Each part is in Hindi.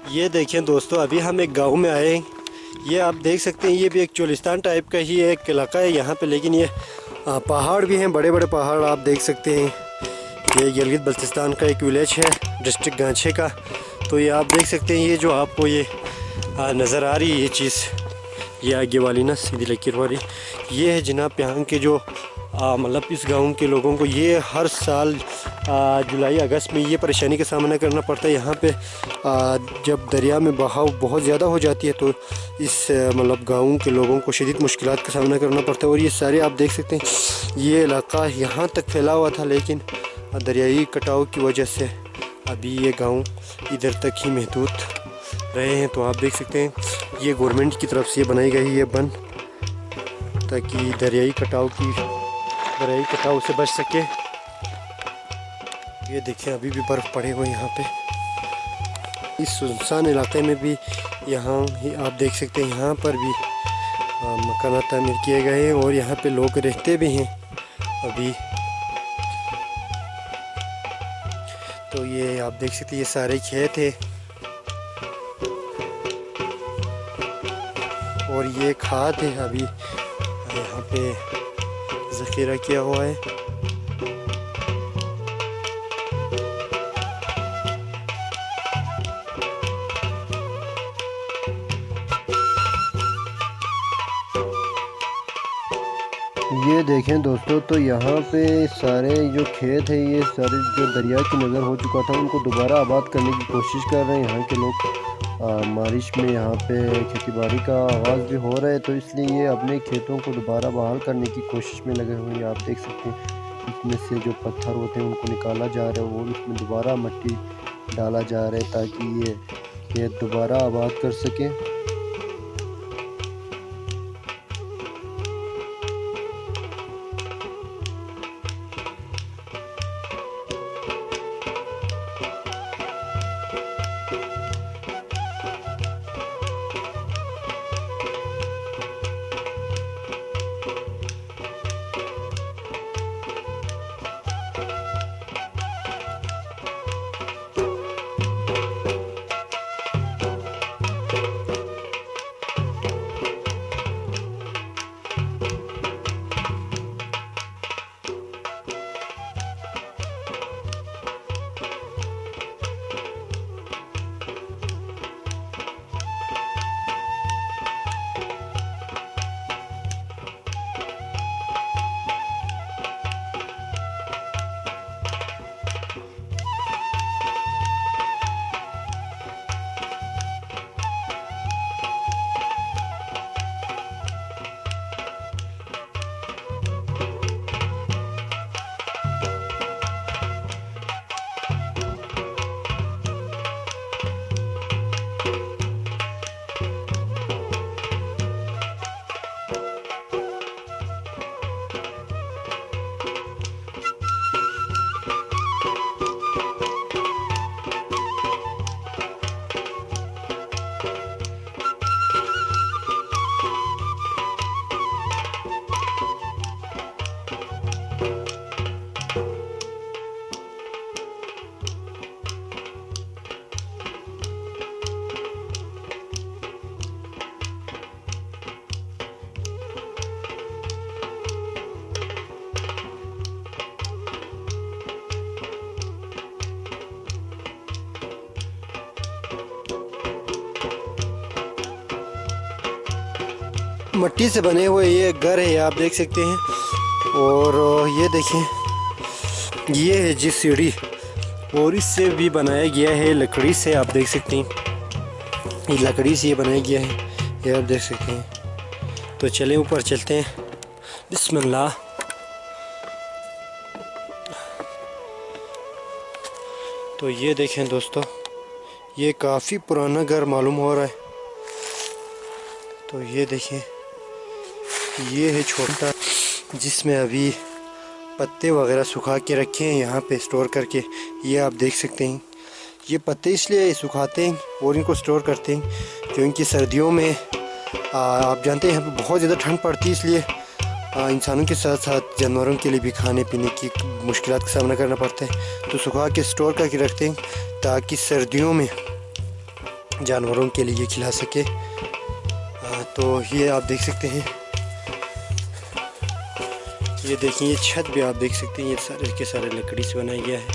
ये देखें दोस्तों, अभी हम एक गांव में आए हैं। ये आप देख सकते हैं, ये भी एक चोलिस्तान टाइप का ही एक इलाका है यहाँ पे, लेकिन ये पहाड़ भी हैं, बड़े बड़े पहाड़ आप देख सकते हैं। ये गिलगित बल्तिस्तान का एक विलेज है, डिस्ट्रिक्ट गांछे का। तो ये आप देख सकते हैं, ये जो आपको ये नज़र आ रही है ये चीज़, ये आगे वाली ना सीधी लकीर वाली, ये है जनाब यहाँ के जो मतलब इस गांव के लोगों को ये हर साल जुलाई अगस्त में ये परेशानी का सामना करना पड़ता है। यहाँ पे जब दरिया में बहाव बहुत ज़्यादा हो जाती है तो इस मतलब गांव के लोगों को शदीद मुश्किलात का सामना करना पड़ता है। और ये सारे आप देख सकते हैं, ये इलाका यहाँ तक फैला हुआ था, लेकिन दरियाई कटाव की वजह से अभी ये गाँव इधर तक ही महदूद रहे हैं। तो आप देख सकते हैं, ये गवर्नमेंट की तरफ से ये बनाई गई है बंद, ताकि दरियाई कटाव से बच सके। ये देखिए अभी भी बर्फ़ पड़े हुए यहाँ पे इस सुनसान इलाके में भी। यहाँ ही आप देख सकते हैं, यहाँ पर भी मकान तामीर किए गए हैं और यहाँ पे लोग रहते भी हैं अभी। तो ये आप देख सकते हैं, ये सारे खेत हैं और ये खाद है अभी यहाँ पे ज़ख़ीरा किया हुआ है। ये देखें दोस्तों, तो यहाँ पे सारे जो खेत है, ये सारे जो दरिया की नज़र हो चुका था, उनको दोबारा आबाद करने की कोशिश कर रहे हैं यहाँ के लोग। बारिश में यहाँ पे खेती-बाड़ी का आगाज़ भी हो रहा है, तो इसलिए ये अपने खेतों को दोबारा बहाल करने की कोशिश में लगे हुए हैं। आप देख सकते हैं, इसमें से जो पत्थर होते हैं उनको निकाला जा रहा है और इसमें दोबारा मिट्टी डाला जा रहा है, ताकि ये खेत दोबारा आबाद कर सकें। मिट्टी से बने हुए ये घर है, आप देख सकते हैं। और ये देखें, ये है जी सीढ़ी, और इससे भी बनाया गया है लकड़ी से, आप देख सकते हैं। ये लकड़ी से ये बनाया गया है, ये आप देख सकते हैं। तो चलें ऊपर चलते हैं, बिस्मिल्लाह। तो ये देखें दोस्तों, ये काफ़ी पुराना घर मालूम हो रहा है। तो ये देखें, ये है छोटा, जिसमें अभी पत्ते वगैरह सुखा के रखे हैं यहाँ पे स्टोर करके। ये आप देख सकते हैं, ये पत्ते इसलिए सुखाते हैं और इनको स्टोर करते हैं क्योंकि सर्दियों में आप जानते हैं यहाँ पे बहुत ज़्यादा ठंड पड़ती है, इसलिए इंसानों के साथ साथ जानवरों के लिए भी खाने पीने की मुश्किलात का सामना करना पड़ता है। तो सुखा के स्टोर करके रखते हैं ताकि सर्दियों में जानवरों के लिए खिला सके। तो ये आप देख सकते हैं, ये देखिए ये छत भी आप देख सकते हैं, ये सारे के सारे लकड़ी से बनाया गया है।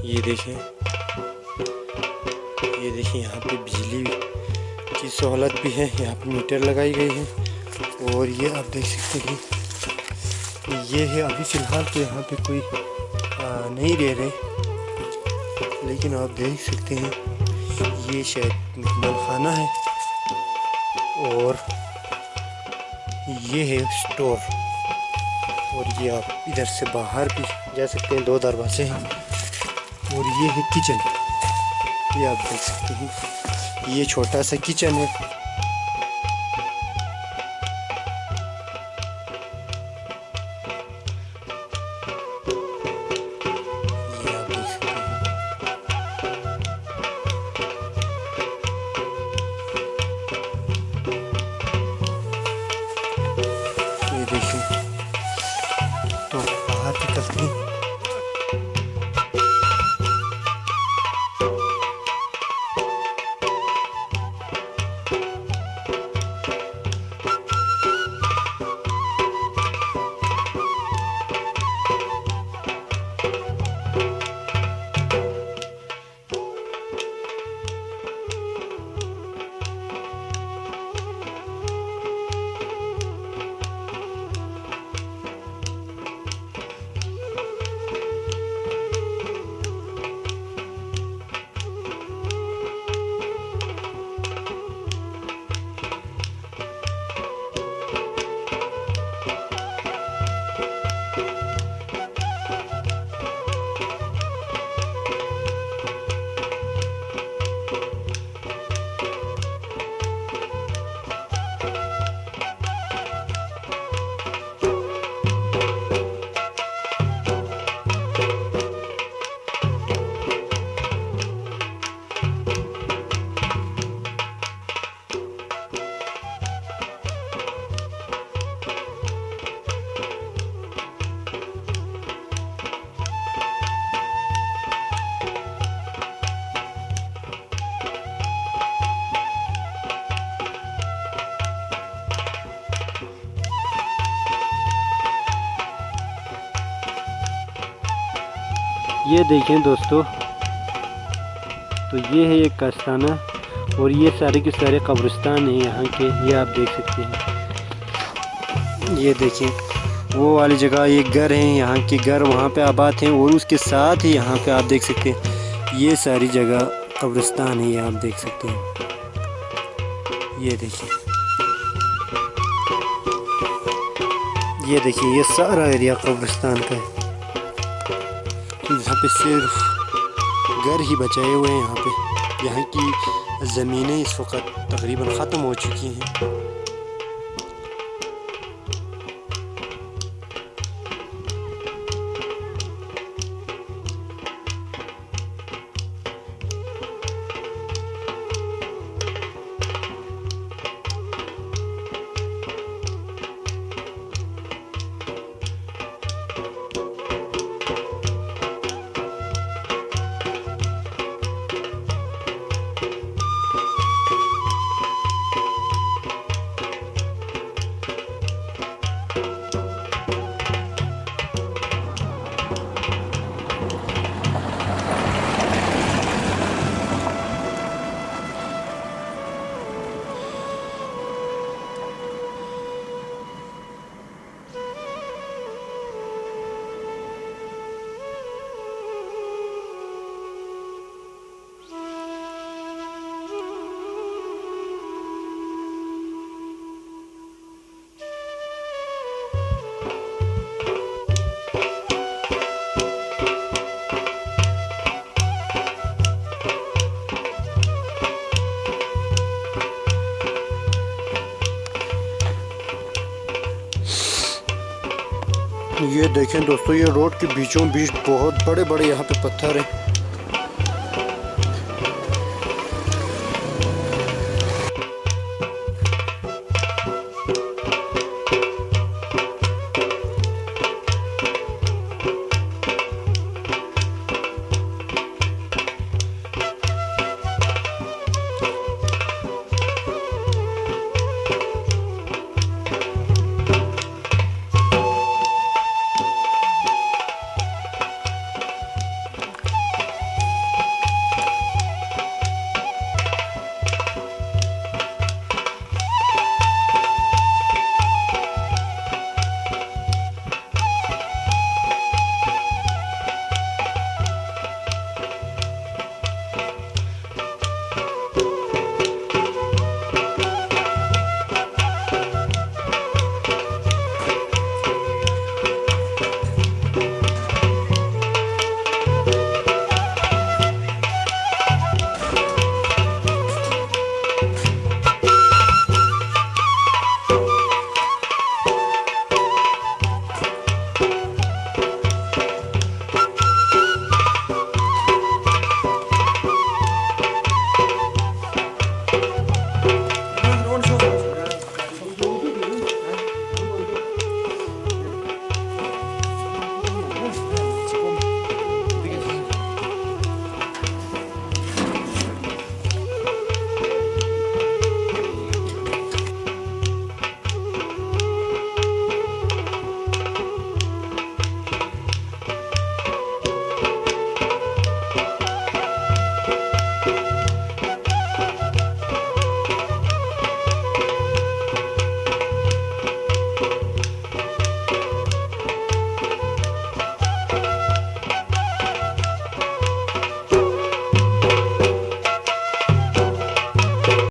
ये देखें, ये देखिए यहाँ पे बिजली की सहूलत भी है, यहाँ पे मीटर लगाई गई है। और ये आप देख सकते हैं, ये है अभी फ़िलहाल तो यहाँ पे कोई नहीं रह रहे, लेकिन आप देख सकते हैं ये शायद मेहमान खाना है। और ये है स्टोर, और ये आप इधर से बाहर भी जा सकते हैं, 2 दरवाजे हैं। और ये है किचन, ये आप देख सकते हैं, ये छोटा सा किचन है। ये आप देख सकते हैं, ये देखिए। तो बाहर निकलते हैं। ये देखें दोस्तों, तो ये है एक आस्थाना, और ये सारे के सारे कब्रिस्तान हैं यहाँ के, ये आप देख सकते हैं। ये देखें वो वाली जगह ये घर हैं, यहाँ के घर वहाँ पे आबाद हैं, और उसके साथ ही यहाँ पे आप देख सकते हैं ये सारी जगह कब्रिस्तान है, ये आप देख सकते हैं। ये देखिए, ये देखिए ये सारा एरिया कब्रिस्तान का है। यहाँ पे सिर्फ घर ही बचाए हुए हैं। यहाँ की ज़मीनें इस वक्त तकरीबन ख़त्म हो चुकी हैं। ये देखें दोस्तों, ये रोड के बीचों बीच बहुत बड़े बड़े यहाँ पे पत्थर हैं।